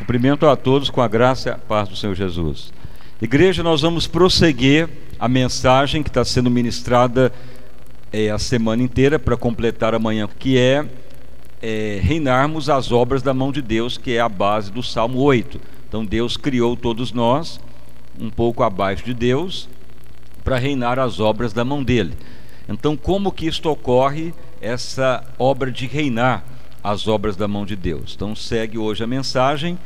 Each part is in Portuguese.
Cumprimento a todos com a graça e a paz do Senhor Jesus. Igreja, nós vamos prosseguir a mensagem que está sendo ministrada a semana inteira para completar amanhã, que é reinarmos as obras da mão de Deus, que é a base do Salmo 8. Então Deus criou todos nós, um pouco abaixo de Deus, para reinar as obras da mão dele. Então, como que isto ocorre, essa obra de reinar as obras da mão de Deus? Então segue hoje a mensagem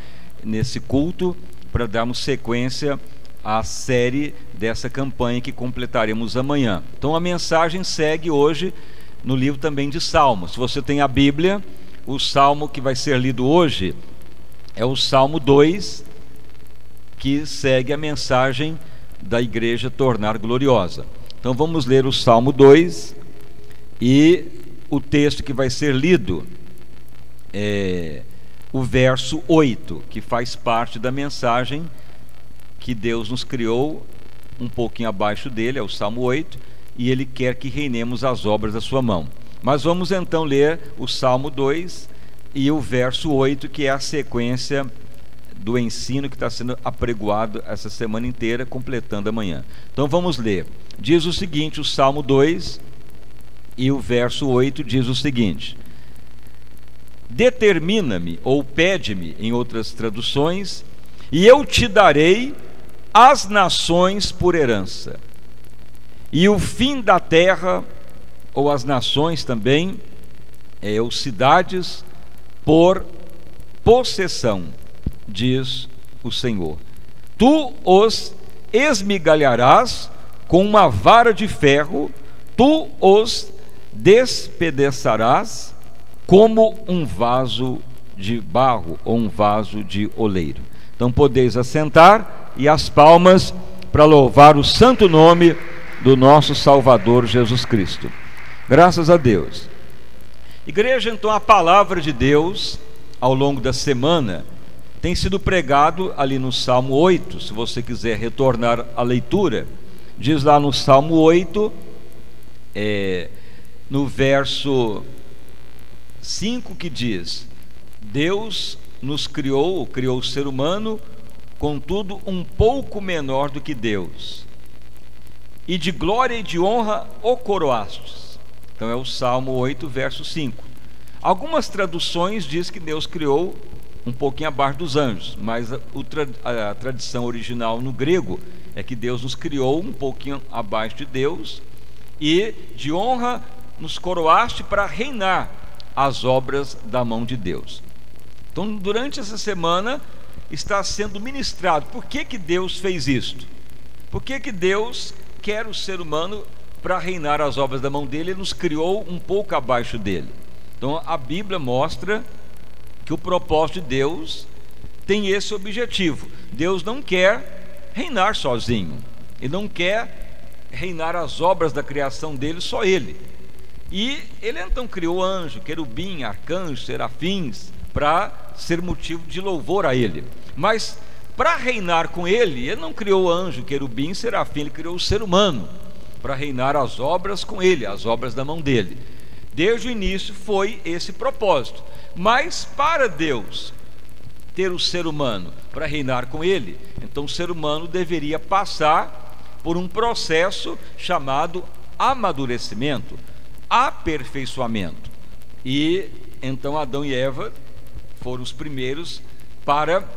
nesse culto para darmos sequência à série dessa campanha que completaremos amanhã. Então a mensagem segue hoje no livro também de Salmos. Se você tem a Bíblia, o salmo que vai ser lido hoje é o Salmo 2, que segue a mensagem da igreja tornar gloriosa. Então vamos ler o Salmo 2 e o texto que vai ser lido o verso 8, que faz parte da mensagem que Deus nos criou um pouquinho abaixo dele, é o Salmo 8, e Ele quer que reinemos as obras da sua mão. Mas vamos então ler o Salmo 2 e o verso 8, que é a sequência do ensino que está sendo apregoado essa semana inteira, completando amanhã. Então vamos ler. Diz o seguinte, o Salmo 2 e o verso 8 diz o seguinte: determina-me, ou pede-me, em outras traduções, e eu te darei as nações por herança, e o fim da terra, ou as nações também, ou cidades, por possessão, diz o Senhor. Tu os esmigalharás com uma vara de ferro, tu os despedaçarás como um vaso de barro ou um vaso de oleiro. Então podeis assentar e as palmas para louvar o santo nome do nosso Salvador Jesus Cristo. Graças a Deus. Igreja, então a palavra de Deus ao longo da semana tem sido pregado ali no Salmo 8. Se você quiser retornar à leitura, diz lá no Salmo 8, no verso 5, que diz: Deus nos criou o ser humano, contudo um pouco menor do que Deus, e de glória e de honra o coroastes. Então é o Salmo 8, verso 5. Algumas traduções diz que Deus criou um pouquinho abaixo dos anjos, mas a tradição original no grego é que Deus nos criou um pouquinho abaixo de Deus, e de honra nos coroaste para reinar as obras da mão de Deus. Então durante essa semana está sendo ministrado por que Deus fez isto, por que Deus quer o ser humano para reinar as obras da mão dele. Ele nos criou um pouco abaixo dele. Então a Bíblia mostra que o propósito de Deus tem esse objetivo. Deus não quer reinar sozinho, Ele não quer reinar as obras da criação dele só Ele. E Ele então criou anjo, querubim, arcanjo, serafins, para ser motivo de louvor a Ele. Mas para reinar com Ele, Ele não criou anjo, querubim, serafim, Ele criou o ser humano para reinar as obras com Ele, as obras da mão dele. Desde o início foi esse propósito. Mas para Deus ter o ser humano para reinar com Ele, então o ser humano deveria passar por um processo chamado amadurecimento, aperfeiçoamento. E então Adão e Eva foram os primeiros para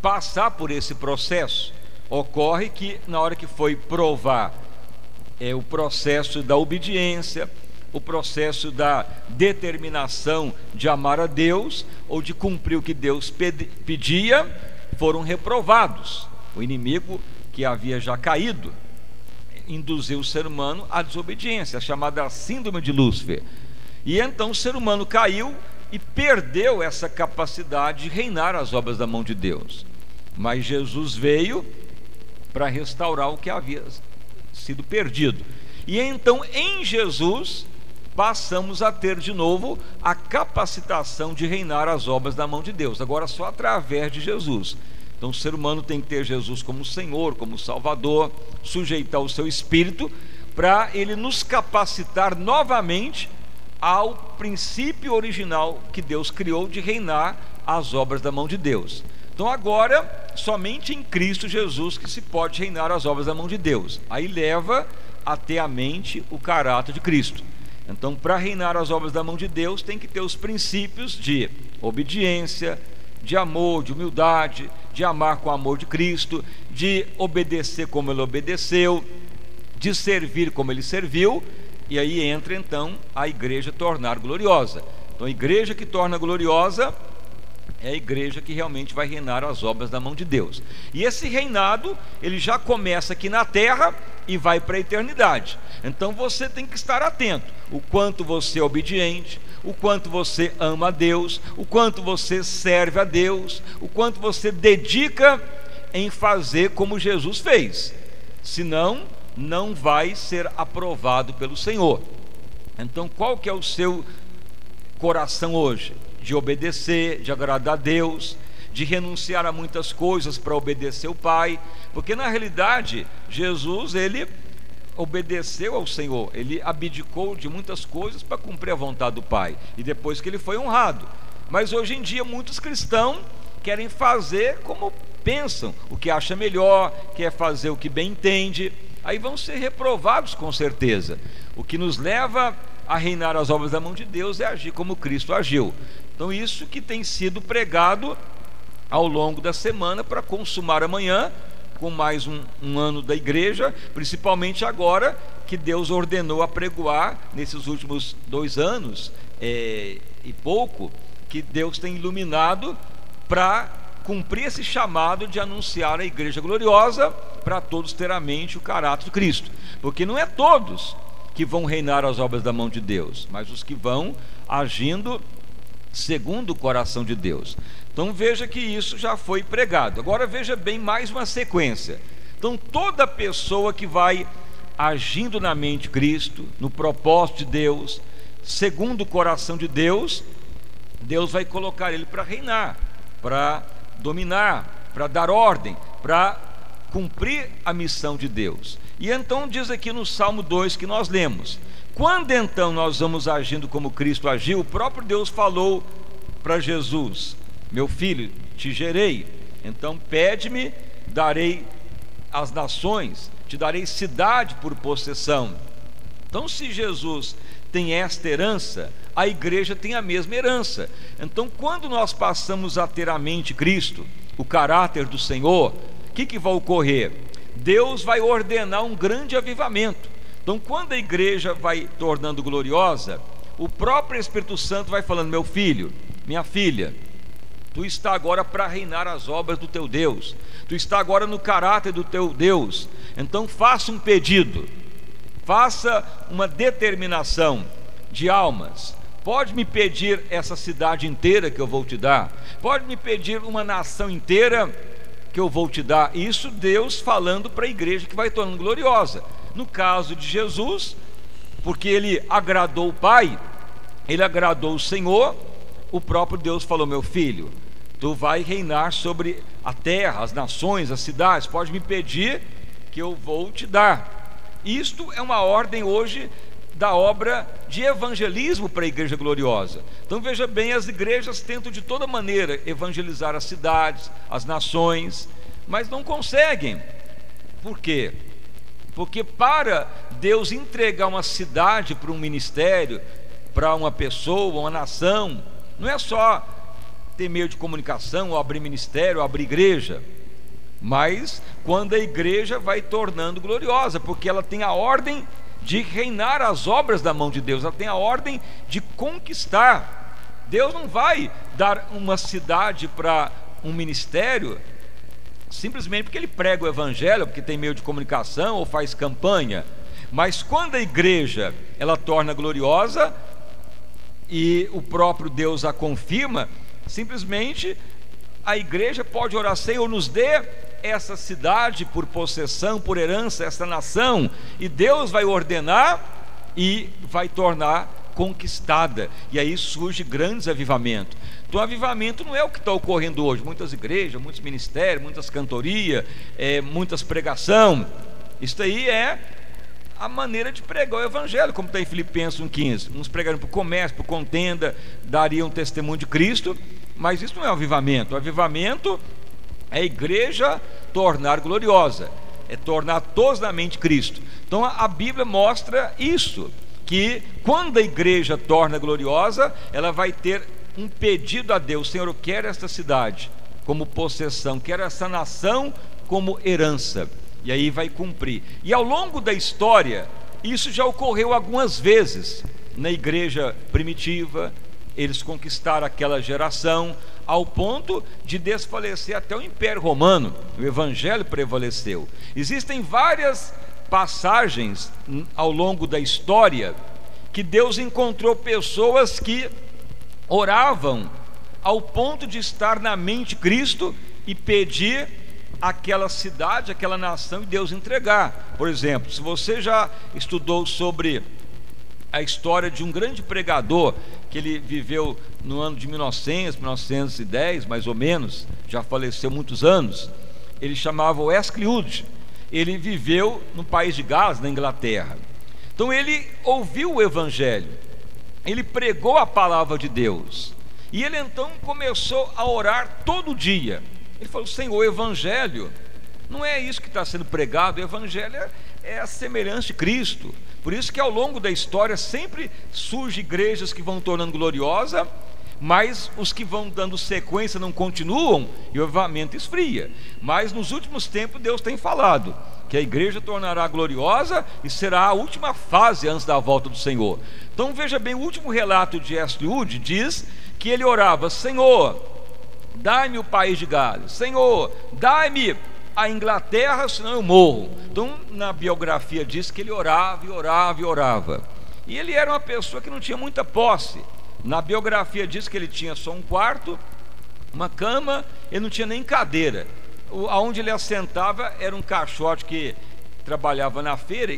passar por esse processo. Ocorre que na hora que foi provar o processo da obediência, o processo da determinação de amar a Deus ou de cumprir o que Deus pedia, foram reprovados. O inimigo, que havia já caído, induziu o ser humano à desobediência, a chamada síndrome de Lúcifer. E então o ser humano caiu e perdeu essa capacidade de reinar as obras da mão de Deus. Mas Jesus veio para restaurar o que havia sido perdido. E então em Jesus passamos a ter de novo a capacitação de reinar as obras da mão de Deus, agora só através de Jesus. Então o ser humano tem que ter Jesus como Senhor, como Salvador, sujeitar o seu espírito para Ele nos capacitar novamente ao princípio original que Deus criou de reinar as obras da mão de Deus. Então agora, somente em Cristo Jesus que se pode reinar as obras da mão de Deus. Aí leva a ter a mente o caráter de Cristo. Então, para reinar as obras da mão de Deus, tem que ter os princípios de obediência, de amor, de humildade, de amar com o amor de Cristo, de obedecer como Ele obedeceu, de servir como Ele serviu. E aí entra então a igreja tornar gloriosa. Então a igreja que torna gloriosa é a igreja que realmente vai reinar as obras da mão de Deus. E esse reinado, ele já começa aqui na terra e vai para a eternidade. Então você tem que estar atento, o quanto você é obediente, o quanto você ama a Deus, o quanto você serve a Deus, o quanto você dedica em fazer como Jesus fez. Senão, não vai ser aprovado pelo Senhor. Então qual que é o seu coração hoje? De obedecer, de agradar a Deus, de renunciar a muitas coisas para obedecer o Pai, porque na realidade Jesus, ele obedeceu ao Senhor, ele abdicou de muitas coisas para cumprir a vontade do Pai, e depois que ele foi honrado. Mas hoje em dia muitos cristãos querem fazer como pensam, o que acha melhor, quer fazer o que bem entende, aí vão ser reprovados com certeza. O que nos leva a reinar as obras da mão de Deus é agir como Cristo agiu. Então isso que tem sido pregado ao longo da semana para consumar amanhã com mais um ano da igreja, principalmente agora que Deus ordenou a pregoar nesses últimos 2 anos e pouco, que Deus tem iluminado para cumprir esse chamado de anunciar a igreja gloriosa, para todos ter a mente o caráter de Cristo, porque não é todos que vão reinar as obras da mão de Deus, mas os que vão agindo segundo o coração de Deus. Então veja que isso já foi pregado. Agora veja bem mais uma sequência. Então toda pessoa que vai agindo na mente de Cristo, no propósito de Deus, segundo o coração de Deus, Deus vai colocar ele para reinar, para dominar, para dar ordem, para cumprir a missão de Deus. E então diz aqui no Salmo 2 que nós lemos: quando então nós vamos agindo como Cristo agiu, o próprio Deus falou para Jesus: meu filho, te gerei, então pede-me, darei as nações, te darei cidade por possessão. Então se Jesus tem esta herança, a igreja tem a mesma herança. Então quando nós passamos a ter a mente Cristo, o caráter do Senhor, o que vai ocorrer? Deus vai ordenar um grande avivamento. Então quando a igreja vai tornando gloriosa, o próprio Espírito Santo vai falando: meu filho, minha filha, tu está agora para reinar as obras do teu Deus, tu está agora no caráter do teu Deus. Então faça um pedido, faça uma determinação de almas. Pode me pedir essa cidade inteira que eu vou te dar, pode me pedir uma nação inteira que eu vou te dar. Isso Deus falando para a igreja que vai tornando gloriosa. No caso de Jesus, porque ele agradou o Pai, ele agradou o Senhor, o próprio Deus falou: meu filho, tu vai reinar sobre a terra, as nações, as cidades, pode me pedir que eu vou te dar. Isto é uma ordem hoje da obra de evangelismo para a igreja gloriosa. Então veja bem, as igrejas tentam de toda maneira evangelizar as cidades, as nações, mas não conseguem. Por quê? Porque para Deus entregar uma cidade para um ministério, para uma pessoa, uma nação, não é só ter meio de comunicação, ou abrir ministério, ou abrir igreja, mas quando a igreja vai tornando gloriosa, porque ela tem a ordem de reinar as obras da mão de Deus, ela tem a ordem de conquistar. Deus não vai dar uma cidade para um ministério simplesmente porque ele prega o evangelho, porque tem meio de comunicação ou faz campanha. Mas quando a igreja ela torna gloriosa e o próprio Deus a confirma, simplesmente a igreja pode orar: Senhor, nos dê essa cidade por possessão, por herança, essa nação, e Deus vai ordenar e vai tornar conquistada, e aí surge grandes avivamentos. Então avivamento não é o que está ocorrendo hoje, muitas igrejas, muitos ministérios, muitas cantorias, muitas pregação. Isso aí é a maneira de pregar o evangelho, como está em Filipenses 1,15. Uns pregariam por comércio, por contenda, dariam testemunho de Cristo, mas isso não é avivamento. O avivamento é a igreja tornar gloriosa, é tornar todos na mente Cristo. Então a Bíblia mostra isso, que quando a igreja torna gloriosa, ela vai ter um pedido a Deus: Senhor, eu quero esta cidade como possessão, quero essa nação como herança, e aí vai cumprir. E ao longo da história, isso já ocorreu algumas vezes. Na igreja primitiva, eles conquistaram aquela geração ao ponto de desfalecer até o Império Romano. O Evangelho prevaleceu. Existem várias passagens ao longo da história que Deus encontrou pessoas que oravam ao ponto de estar na mente Cristo e pedir aquela cidade, aquela nação, e Deus entregar. Por exemplo, se você já estudou sobre a história de um grande pregador que ele viveu no ano de 1910, mais ou menos, já faleceu muitos anos, ele chamava Wesley Wood. Ele viveu no país de Gales, na Inglaterra. Então ele ouviu o Evangelho, ele pregou a palavra de Deus, e ele então começou a orar todo dia. Ele falou: Senhor, o Evangelho não é isso que está sendo pregado, o Evangelho é a semelhança de Cristo. Por isso que ao longo da história sempre surgem igrejas que vão tornando gloriosa, mas os que vão dando sequência não continuam e o avivamento esfria. Mas nos últimos tempos Deus tem falado que a igreja tornará gloriosa e será a última fase antes da volta do Senhor. Então veja bem, o último relato de Wesley Wood diz que ele orava: Senhor, dai-me o país de Gales, Senhor, dai-me a Inglaterra, senão eu morro. Então na biografia diz que ele orava e orava e orava, e ele era uma pessoa que não tinha muita posse. Na biografia diz que ele tinha só um quarto, uma cama, ele não tinha nem cadeira. Aonde ele assentava era um caixote que trabalhava na feira,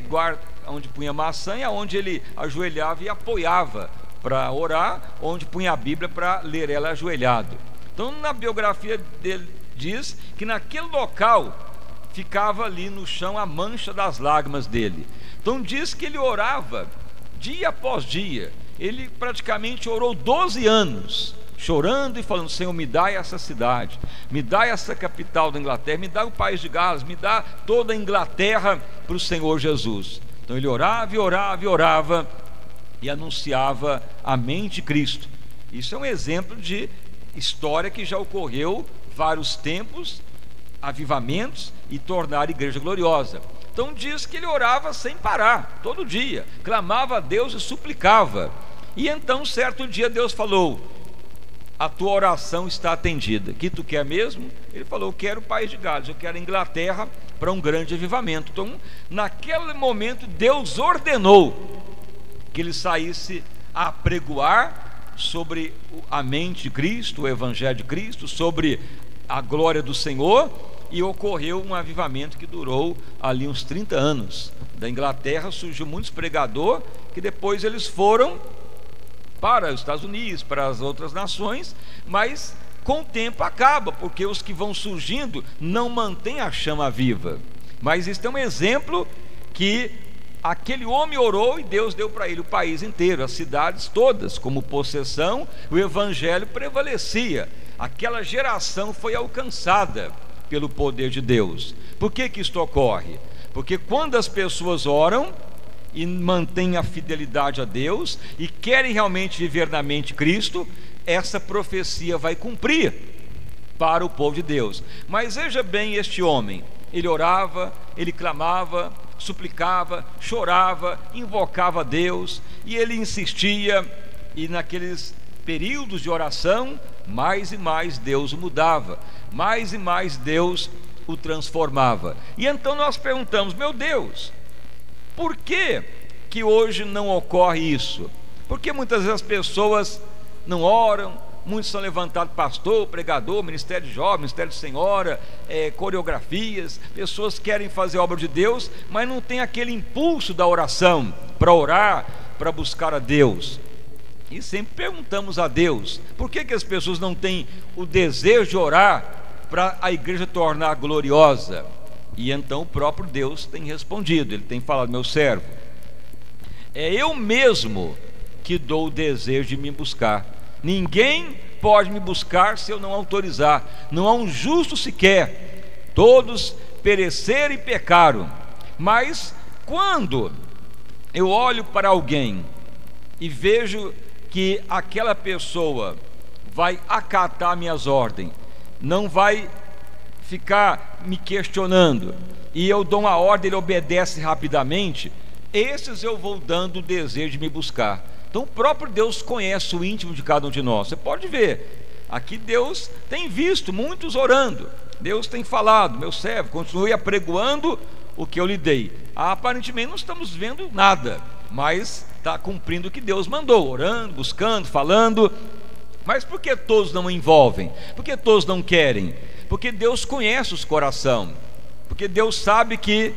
onde punha maçã, e aonde ele ajoelhava e apoiava para orar, onde punha a Bíblia para ler ela ajoelhado. Então na biografia dele diz que naquele local ficava ali no chão a mancha das lágrimas dele. Então diz que ele orava dia após dia. Ele praticamente orou 12 anos, chorando e falando: Senhor, me dá essa cidade, me dá essa capital da Inglaterra, me dá o país de Gales, me dá toda a Inglaterra para o Senhor Jesus. Então ele orava e orava e orava e anunciava a mente de Cristo. Isso é um exemplo de história que já ocorreu vários tempos, avivamentos e tornar a igreja gloriosa. Então diz que ele orava sem parar, todo dia, clamava a Deus e suplicava. E então certo dia Deus falou: a tua oração está atendida. Que tu quer mesmo? Ele falou: eu quero o país de Gales, eu quero a Inglaterra para um grande avivamento. Então naquele momento Deus ordenou que ele saísse a pregoar sobre a mente de Cristo, o Evangelho de Cristo, sobre a glória do Senhor. E ocorreu um avivamento que durou ali uns 30 anos. Da Inglaterra surgiu muitos pregadores que depois eles foram para os Estados Unidos, para as outras nações, mas com o tempo acaba, porque os que vão surgindo não mantêm a chama viva. Mas isso é um exemplo que aquele homem orou e Deus deu para ele o país inteiro, as cidades todas como possessão. O Evangelho prevalecia, aquela geração foi alcançada pelo poder de Deus. Por que que isto ocorre? Porque quando as pessoas oram e mantêm a fidelidade a Deus e querem realmente viver na mente de Cristo, essa profecia vai cumprir para o povo de Deus. Mas veja bem este homem, ele orava, ele clamava, suplicava, chorava, invocava a Deus, e ele insistia, e naqueles períodos de oração, mais e mais Deus o mudava, mais e mais Deus o transformava. E então nós perguntamos: meu Deus, por que que hoje não ocorre isso? Porque muitas vezes as pessoas não oram, muitos são levantados pastor, pregador, ministério de jovem, ministério de senhora, coreografias, pessoas querem fazer a obra de Deus, mas não tem aquele impulso da oração para orar, para buscar a Deus. E sempre perguntamos a Deus: por que que as pessoas não têm o desejo de orar para a igreja tornar gloriosa? E então o próprio Deus tem respondido, ele tem falado: meu servo, é eu mesmo que dou o desejo de me buscar. Ninguém pode me buscar se eu não autorizar? Não há um justo sequer, todos pereceram e pecaram. Mas quando eu olho para alguém e vejo que aquela pessoa vai acatar minhas ordens, não vai ficar me questionando, e eu dou uma ordem, ele obedece rapidamente, esses eu vou dando o desejo de me buscar. Então o próprio Deus conhece o íntimo de cada um de nós. Você pode ver, aqui Deus tem visto muitos orando, Deus tem falado: meu servo, continue apregoando o que eu lhe dei. Aparentemente não estamos vendo nada, mas está cumprindo o que Deus mandou, orando, buscando, falando. Mas por que todos não envolvem? Por que todos não querem? Porque Deus conhece os corações, porque Deus sabe que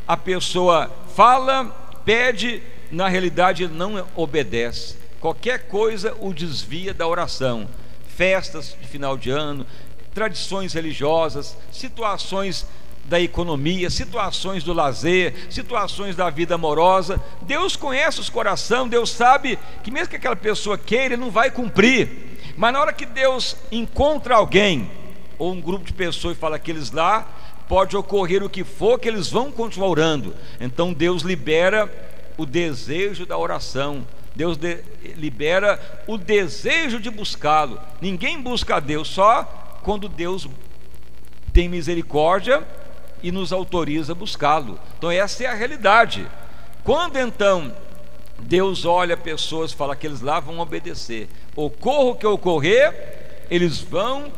a pessoa fala, pede, na realidade ele não obedece. Qualquer coisa o desvia da oração. Festas de final de ano, tradições religiosas, situações da economia, situações do lazer, situações da vida amorosa. Deus conhece os corações, Deus sabe que mesmo que aquela pessoa queira, ele não vai cumprir. Mas na hora que Deus encontra alguém, ou um grupo de pessoas, e fala que eles lá, pode ocorrer o que for, que eles vão continuar orando. Então Deus libera o desejo da oração, Deus libera o desejo de buscá-lo. Ninguém busca a Deus só quando Deus tem misericórdia e nos autoriza a buscá-lo. Então essa é a realidade. Quando então Deus olha pessoas e fala que eles lá vão obedecer, ocorra o que ocorrer, eles vão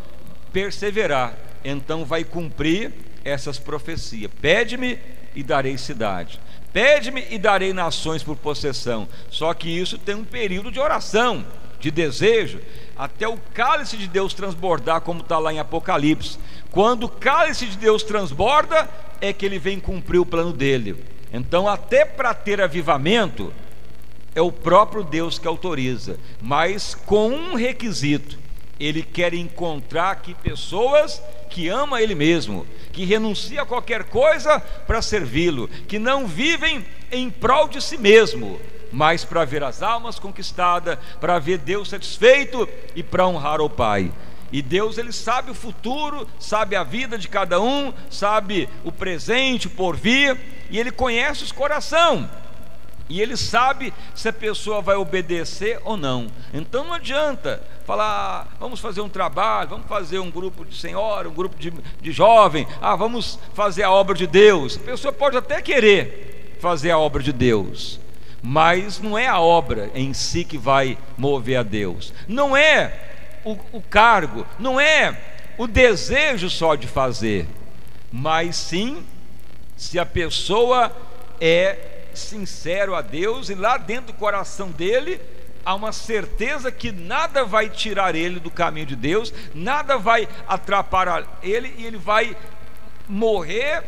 perseverar, então vai cumprir essas profecias. Pede-me e darei cidade, pede-me e darei nações por possessão. Só que isso tem um período de oração, de desejo, até o cálice de Deus transbordar, como está lá em Apocalipse. Quando o cálice de Deus transborda, é que ele vem cumprir o plano dele. Então até para ter avivamento, é o próprio Deus que autoriza, mas com um requisito: ele quer encontrar aqui pessoas que amam Ele mesmo, que renunciam a qualquer coisa para servi-lo, que não vivem em prol de si mesmo, mas para ver as almas conquistadas, para ver Deus satisfeito e para honrar o Pai. E Deus, ele sabe o futuro, sabe a vida de cada um, sabe o presente, o porvir, e ele conhece os corações. E ele sabe se a pessoa vai obedecer ou não. Então não adianta falar: vamos fazer um trabalho, vamos fazer um grupo de senhora, um grupo de jovem, vamos fazer a obra de Deus. A pessoa pode até querer fazer a obra de Deus, mas não é a obra em si que vai mover a Deus. Não é o cargo, não é o desejo só de fazer, mas sim se a pessoa é sincero a Deus, e lá dentro do coração dele há uma certeza que nada vai tirar ele do caminho de Deus, nada vai atrapalhar ele, e ele vai morrer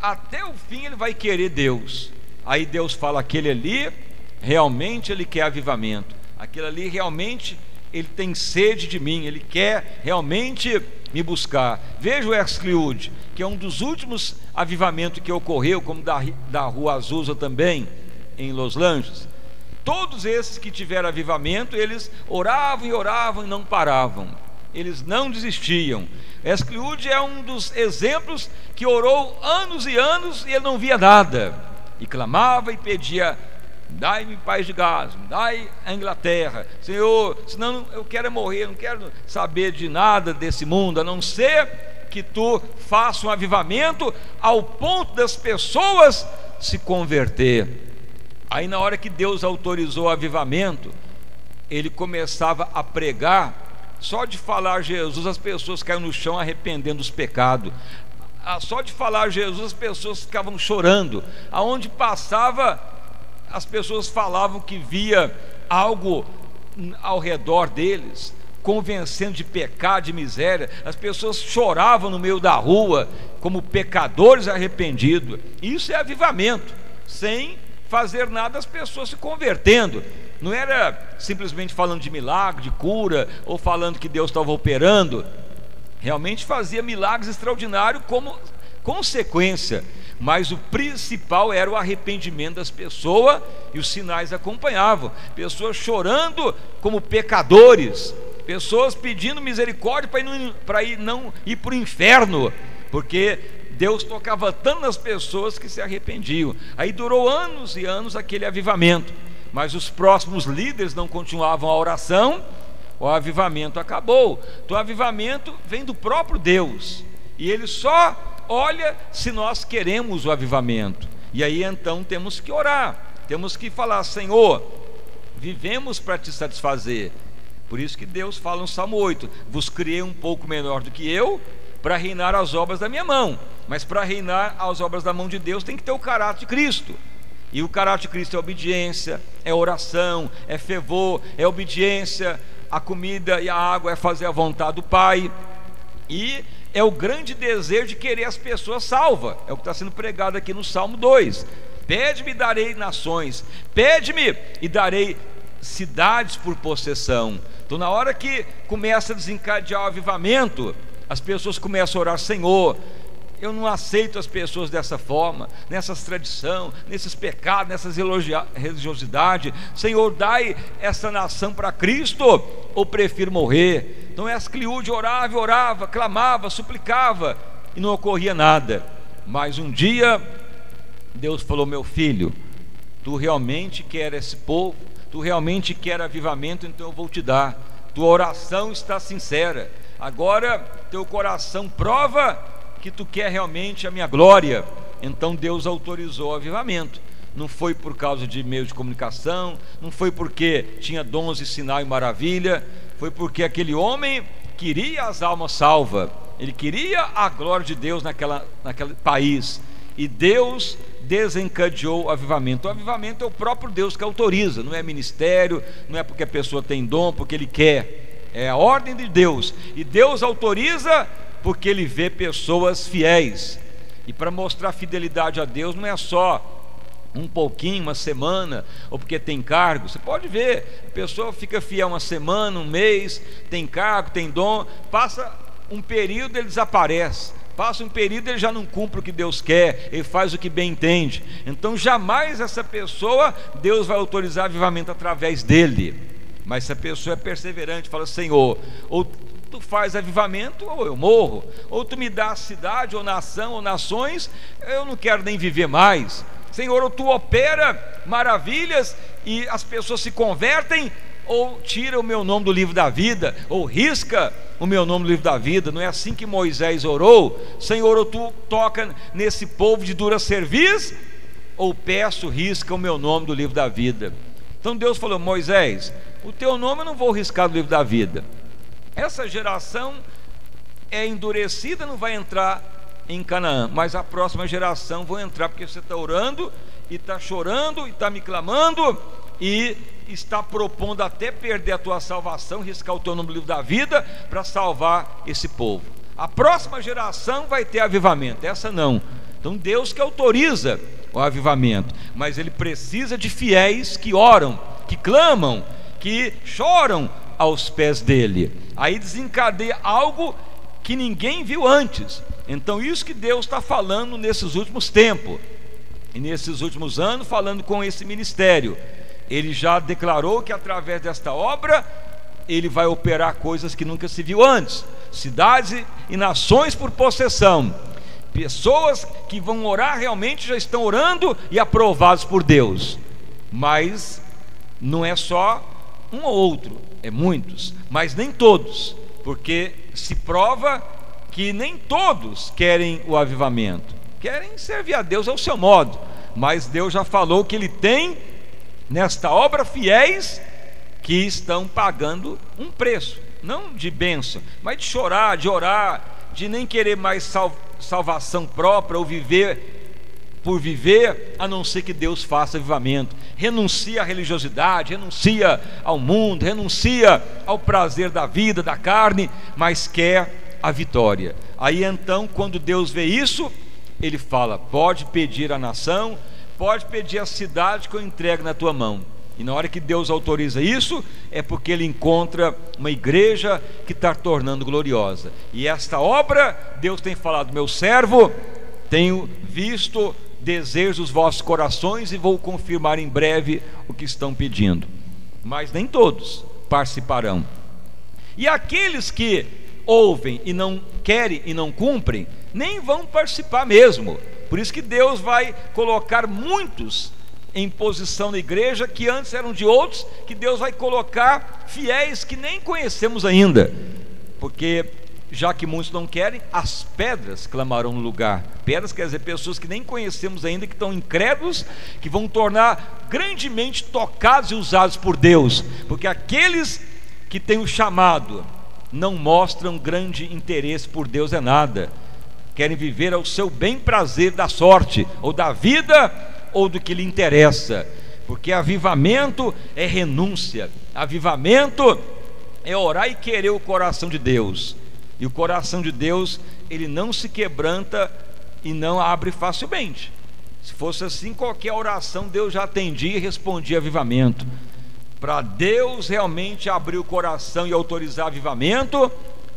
até o fim, ele vai querer Deus. Aí Deus fala: aquele ali realmente ele quer avivamento, aquele ali realmente ele tem sede de mim, ele quer realmente me buscar. Veja o Excliude, que é um dos últimos avivamentos que ocorreu, como da Rua Azusa também, em Los Angeles. Todos esses que tiveram avivamento, eles oravam e oravam e não paravam, eles não desistiam. Excliude é um dos exemplos que orou anos e anos e ele não via nada, e clamava e pedia: dai-me paz de Gaza, dai a Inglaterra, Senhor, senão eu quero morrer, não quero saber de nada desse mundo, a não ser que tu faça um avivamento ao ponto das pessoas se converter. Aí na hora que Deus autorizou o avivamento, ele começava a pregar, só de falar Jesus as pessoas caíam no chão arrependendo dos pecados. Só de falar Jesus as pessoas ficavam chorando. Aonde passava, as pessoas falavam que via algo ao redor deles, convencendo de pecado, de miséria. As pessoas choravam no meio da rua como pecadores arrependidos. Isso é avivamento, sem fazer nada, as pessoas se convertendo. Não era simplesmente falando de milagre, de cura, ou falando que Deus estava operando. Realmente fazia milagres extraordinários como consequência, mas o principal era o arrependimento das pessoas, e os sinais acompanhavam, pessoas chorando como pecadores, pessoas pedindo misericórdia para não ir para o inferno, porque Deus tocava tanto nas pessoas que se arrependiam. Aí durou anos e anos aquele avivamento, mas os próximos líderes não continuavam a oração, o avivamento acabou. Então o avivamento vem do próprio Deus, e Ele só olha se nós queremos o avivamento. E aí então temos que orar, temos que falar: Senhor, vivemos para te satisfazer. Por isso que Deus fala no Salmo 8: vos criei um pouco menor do que eu, para reinar as obras da minha mão. Mas para reinar as obras da mão de Deus tem que ter o caráter de Cristo. E o caráter de Cristo é obediência, é oração, é fervor, é obediência. A comida e a água é fazer a vontade do Pai, e é o grande desejo de querer as pessoas salvas. É o que está sendo pregado aqui no Salmo 2: pede-me e darei nações, pede-me e darei cidades por possessão. Então na hora que começa a desencadear o avivamento, as pessoas começam a orar: Senhor, eu não aceito as pessoas dessa forma, nessas tradições, nesses pecados, nessas religiosidades. Senhor, dai essa nação para Cristo, ou prefiro morrer. Então Escliúde orava, clamava, suplicava, e não ocorria nada. Mas um dia Deus falou: meu filho, tu realmente quer esse povo, tu realmente quer avivamento, então eu vou te dar. Tua oração está sincera, agora teu coração prova que tu quer realmente a minha glória. Então Deus autorizou o avivamento. Não foi por causa de meio de comunicação, não foi porque tinha dons e sinal e maravilha, foi porque aquele homem queria as almas salvas, ele queria a glória de Deus naquele país, e Deus desencadeou o avivamento. O avivamento é o próprio Deus que autoriza, não é ministério, não é porque a pessoa tem dom, porque ele quer, é a ordem de Deus, e Deus autoriza porque Ele vê pessoas fiéis. E para mostrar fidelidade a Deus não é só um pouquinho, uma semana, ou porque tem cargo. Você pode ver, a pessoa fica fiel uma semana, um mês, tem cargo, tem dom, passa um período, ele desaparece, passa um período, ele já não cumpre o que Deus quer, ele faz o que bem entende. Então jamais essa pessoa, Deus vai autorizar avivamento através dele. Mas se a pessoa é perseverante, fala: Senhor, ou tu faz avivamento ou eu morro, ou tu me dá cidade ou nação ou nações, eu não quero nem viver mais. Senhor, ou tu opera maravilhas e as pessoas se convertem, ou tira o meu nome do livro da vida, ou risca o meu nome do livro da vida. Não é assim que Moisés orou? Senhor, ou tu toca nesse povo de dura cerviz, ou peço, risca o meu nome do livro da vida. Então Deus falou: Moisés, o teu nome eu não vou riscar do livro da vida. Essa geração é endurecida, não vai entrar em Canaã, mas a próxima geração vai entrar, porque você está orando, e está chorando, e está me clamando, e está propondo até perder a tua salvação, riscar o teu nome do livro da vida, para salvar esse povo. A próxima geração vai ter avivamento, essa não. Então Deus que autoriza o avivamento, mas Ele precisa de fiéis que oram, que clamam, que choram aos pés dele. Aí desencadeia algo que ninguém viu antes. Então isso que Deus está falando nesses últimos tempos, e nesses últimos anos, falando com esse ministério. Ele já declarou que através desta obra Ele vai operar coisas que nunca se viu antes: cidades e nações por possessão. Pessoas que vão orar realmente já estão orando e aprovados por Deus. Mas não é só um ou outro, é muitos, mas nem todos, porque se prova que nem todos querem o avivamento, querem servir a Deus ao seu modo. Mas Deus já falou que Ele tem nesta obra fiéis que estão pagando um preço, não de bênção, mas de chorar, de orar, de nem querer mais salvação própria ou viver por viver, a não ser que Deus faça avivamento. Renuncia à religiosidade, renuncia ao mundo, renuncia ao prazer da vida, da carne, mas quer a vitória. Aí então, quando Deus vê isso, Ele fala: pode pedir a nação, pode pedir a cidade que eu entrego na tua mão. E na hora que Deus autoriza isso, é porque Ele encontra uma igreja que está tornando gloriosa. E esta obra, Deus tem falado: meu servo, tenho visto desejos dos vossos corações e vou confirmar em breve o que estão pedindo. Mas nem todos participarão. E aqueles que ouvem e não querem e não cumprem, nem vão participar mesmo. Por isso que Deus vai colocar muitos em posição na igreja que antes eram de outros, que Deus vai colocar fiéis que nem conhecemos ainda, porque já que muitos não querem, as pedras clamarão no lugar. Pedras quer dizer pessoas que nem conhecemos ainda, que estão incrédulos, que vão tornar grandemente tocados e usados por Deus, porque aqueles que têm o chamado não mostram grande interesse por Deus é nada, querem viver ao seu bem prazer da sorte, ou da vida, ou do que lhe interessa, porque avivamento é renúncia, avivamento é orar e querer o coração de Deus, e o coração de Deus, ele não se quebranta e não abre facilmente. Se fosse assim, qualquer oração Deus já atendia e respondia avivamento. Para Deus realmente abrir o coração e autorizar avivamento,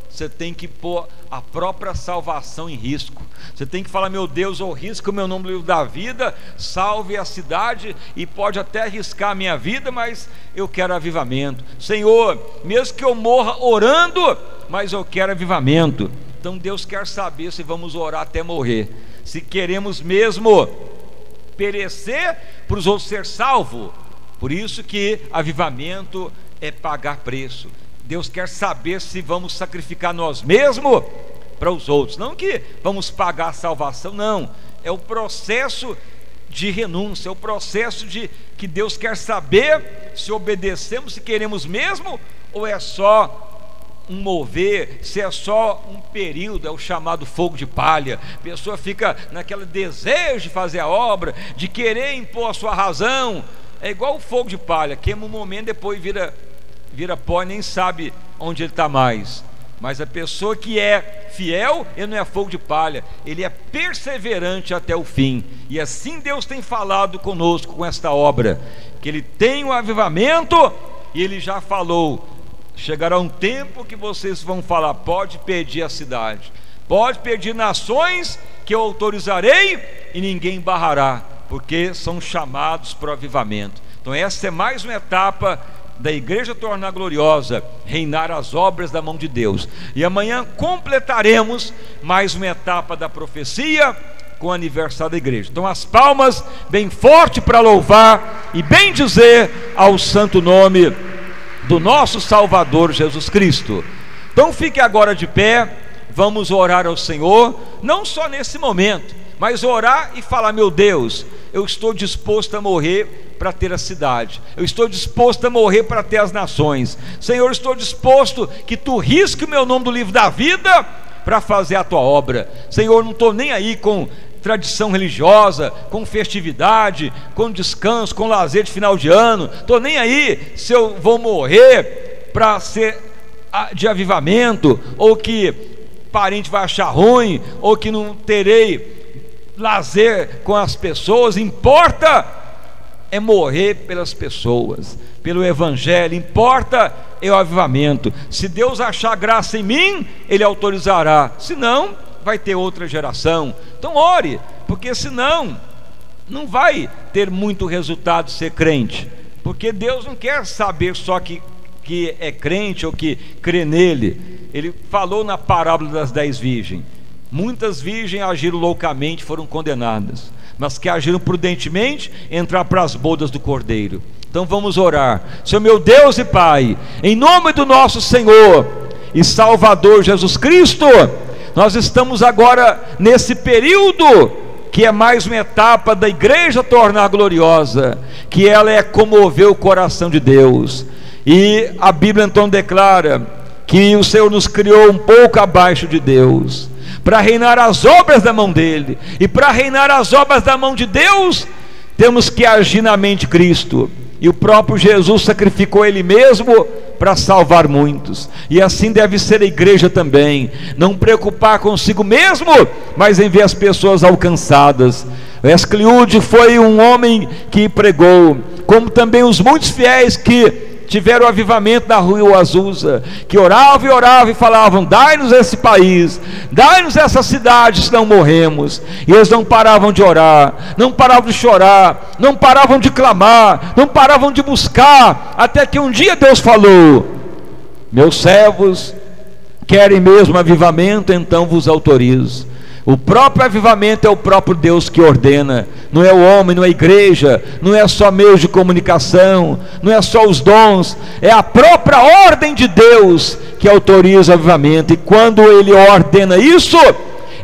você tem que pôr a própria salvação em risco. Você tem que falar: meu Deus, eu risco o meu nome no livro da vida, salve a cidade, e pode até arriscar a minha vida, mas eu quero avivamento. Senhor, mesmo que eu morra orando, mas eu quero avivamento. Então Deus quer saber se vamos orar até morrer, se queremos mesmo perecer para os outros ser salvos. Por isso que avivamento é pagar preço. Deus quer saber se vamos sacrificar nós mesmos para os outros, não que vamos pagar a salvação, não. É o processo de renúncia, é o processo de que Deus quer saber se obedecemos, se queremos mesmo, ou é só um mover, se é só um período, é o chamado fogo de palha. A pessoa fica naquele desejo de fazer a obra, de querer impor a sua razão. É igual o fogo de palha, queima um momento, depois vira pó e nem sabe onde ele está mais. Mas a pessoa que é fiel, ele não é fogo de palha, ele é perseverante até o fim. E assim Deus tem falado conosco com esta obra, que Ele tem um avivamento, e Ele já falou: chegará um tempo que vocês vão falar: pode pedir a cidade, pode pedir nações, que eu autorizarei e ninguém barrará, porque são chamados para o avivamento. Então essa é mais uma etapa da igreja tornar gloriosa, reinar as obras da mão de Deus. E amanhã completaremos mais uma etapa da profecia com o aniversário da igreja. Então as palmas bem forte para louvar e bem dizer ao santo nome do nosso Salvador Jesus Cristo. Então fique agora de pé, vamos orar ao Senhor, não só nesse momento, mas orar e falar: meu Deus, eu estou disposto a morrer para ter a cidade, eu estou disposto a morrer para ter as nações. Senhor, eu estou disposto que Tu risque o meu nome do livro da vida para fazer a Tua obra. Senhor, não estou nem aí com tradição religiosa, com festividade, com descanso, com lazer de final de ano. Estou nem aí se eu vou morrer para ser de avivamento, ou que parente vai achar ruim, ou que não terei lazer com as pessoas. Importa é morrer pelas pessoas, pelo evangelho. Importa é o avivamento. Se Deus achar graça em mim, Ele autorizará, senão vai ter outra geração. Então ore, porque senão não vai ter muito resultado ser crente, porque Deus não quer saber só que é crente ou que crê nele. Ele falou na parábola das 10 virgens: muitas virgens agiram loucamente, foram condenadas, mas que agiram prudentemente, entrar para as bodas do Cordeiro. Então vamos orar. Senhor meu Deus e Pai, em nome do nosso Senhor e Salvador Jesus Cristo, nós estamos agora nesse período que é mais uma etapa da igreja tornar gloriosa, que ela é comover o coração de Deus. E a Bíblia então declara que o Senhor nos criou um pouco abaixo de Deus, para reinar as obras da mão dele. E para reinar as obras da mão de Deus, temos que agir na mente de Cristo. E o próprio Jesus sacrificou Ele mesmo para salvar muitos. E assim deve ser a igreja também. Não preocupar consigo mesmo, mas em ver as pessoas alcançadas. Escliude foi um homem que pregou, como também os muitos fiéis que tiveram avivamento na rua Azusa, que oravam e falavam: dai-nos esse país, dai-nos essa cidade, senão morremos. E eles não paravam de orar, não paravam de chorar, não paravam de clamar, não paravam de buscar, até que um dia Deus falou: Meus servos querem mesmo avivamento, então vos autorizo. O próprio avivamento é o próprio Deus que ordena, não é o homem, não é a igreja, não é só meios de comunicação, não é só os dons, é a própria ordem de Deus que autoriza o avivamento. E quando Ele ordena isso,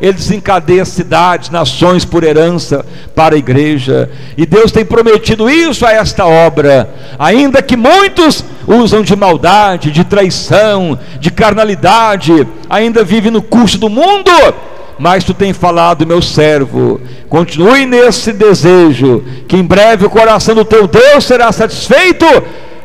Ele desencadeia cidades, nações por herança para a igreja. E Deus tem prometido isso a esta obra, ainda que muitos usam de maldade, de traição, de carnalidade, ainda vivem no curso do mundo. Mas tu tem falado, meu servo, continue nesse desejo, que em breve o coração do teu Deus será satisfeito,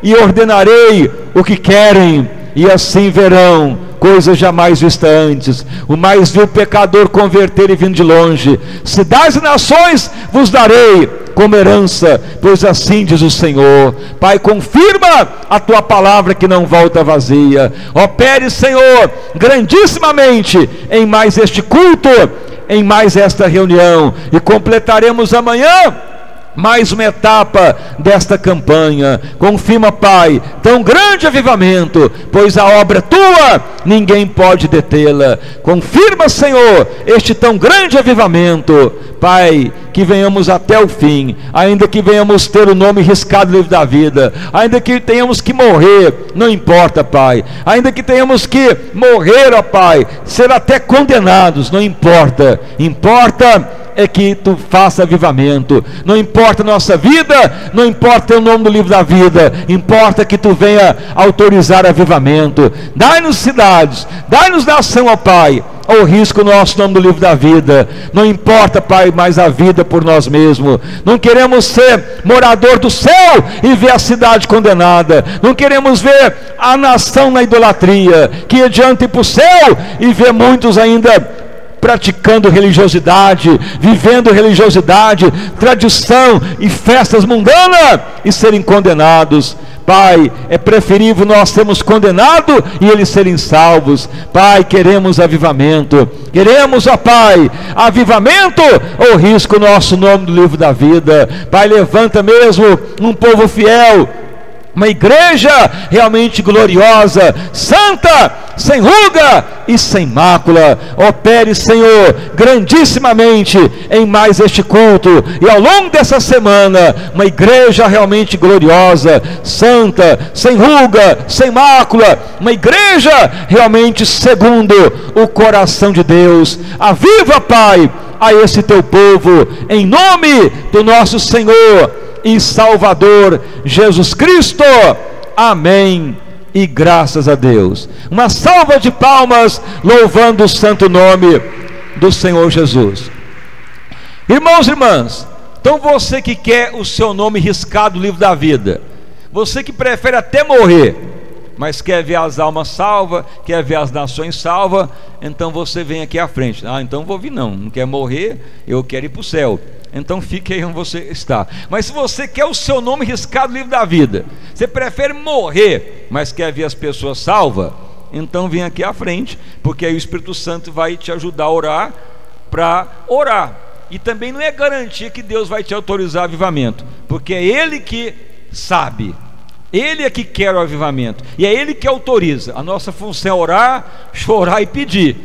e ordenarei o que querem, e assim verão coisas jamais vistas antes, o mais vil pecador converter e vindo de longe. Cidades e nações vos darei como herança, pois assim diz o Senhor. Pai, confirma a tua palavra que não volta vazia. Opere, Senhor, grandissimamente em mais este culto, em mais esta reunião, e completaremos amanhã mais uma etapa desta campanha. Confirma, Pai, tão grande avivamento, pois a obra é tua, ninguém pode detê-la. Confirma, Senhor, este tão grande avivamento, Pai, que venhamos até o fim, ainda que venhamos ter o nome riscado no livro da vida, ainda que tenhamos que morrer, não importa, Pai, ainda que tenhamos que morrer, ó Pai, ser até condenados, não importa. Importa é que tu faça avivamento. Não importa a nossa vida, não importa o nome do livro da vida, importa que tu venha autorizar avivamento. Dai-nos cidades, dai-nos nação, ó Pai, ao risco o nosso nome do livro da vida. Não importa, Pai, mais a vida por nós mesmos. Não queremos ser morador do céu e ver a cidade condenada. Não queremos ver a nação na idolatria, que adianta ir para o céu e ver muitos ainda praticando religiosidade, vivendo religiosidade, tradição e festas mundanas, e serem condenados. Pai, é preferível nós sermos condenados e eles serem salvos. Pai, queremos avivamento, queremos, ó Pai, avivamento, ou risco o nosso nome do livro da vida. Pai, levanta mesmo um povo fiel, uma igreja realmente gloriosa, santa, sem ruga e sem mácula. Opere, Senhor, grandissimamente em mais este culto, e ao longo dessa semana, uma igreja realmente gloriosa, santa, sem ruga, sem mácula, uma igreja realmente segundo o coração de Deus. Aviva, Pai, a esse teu povo, em nome do nosso Senhor e Salvador Jesus Cristo. Amém e graças a Deus. Uma salva de palmas louvando o santo nome do Senhor Jesus. Irmãos e irmãs, então você que quer o seu nome riscado no livro da vida, você que prefere até morrer, mas quer ver as almas salvas, quer ver as nações salvas, então você vem aqui à frente. Então vou vir, não quer morrer, eu quero ir para o céu. Então fique aí onde você está. Mas se você quer o seu nome riscado no livro da vida, você prefere morrer, mas quer ver as pessoas salvas, então vem aqui à frente, porque aí o Espírito Santo vai te ajudar a orar, para orar. E também não é garantia que Deus vai te autorizar avivamento, porque é Ele que sabe, Ele é que quer o avivamento, e é Ele que autoriza. A nossa função é orar, chorar e pedir.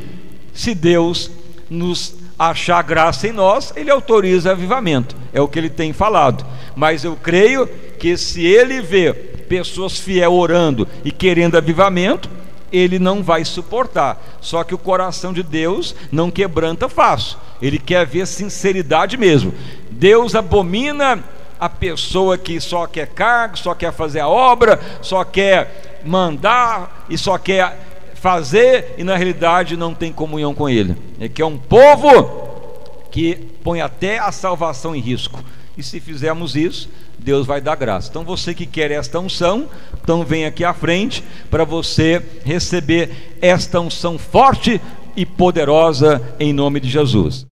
Se Deus nos achar graça em nós, Ele autoriza avivamento, é o que Ele tem falado. Mas eu creio que se Ele vê pessoas fiéis orando e querendo avivamento, Ele não vai suportar. Só que o coração de Deus não quebranta fácil, Ele quer ver sinceridade mesmo. Deus abomina a pessoa que só quer cargo, só quer fazer a obra, só quer mandar e só quer fazer, e na realidade não tem comunhão com Ele. É que é um povo que põe até a salvação em risco. E se fizermos isso, Deus vai dar graça. Então você que quer esta unção, então vem aqui à frente para você receber esta unção forte e poderosa em nome de Jesus.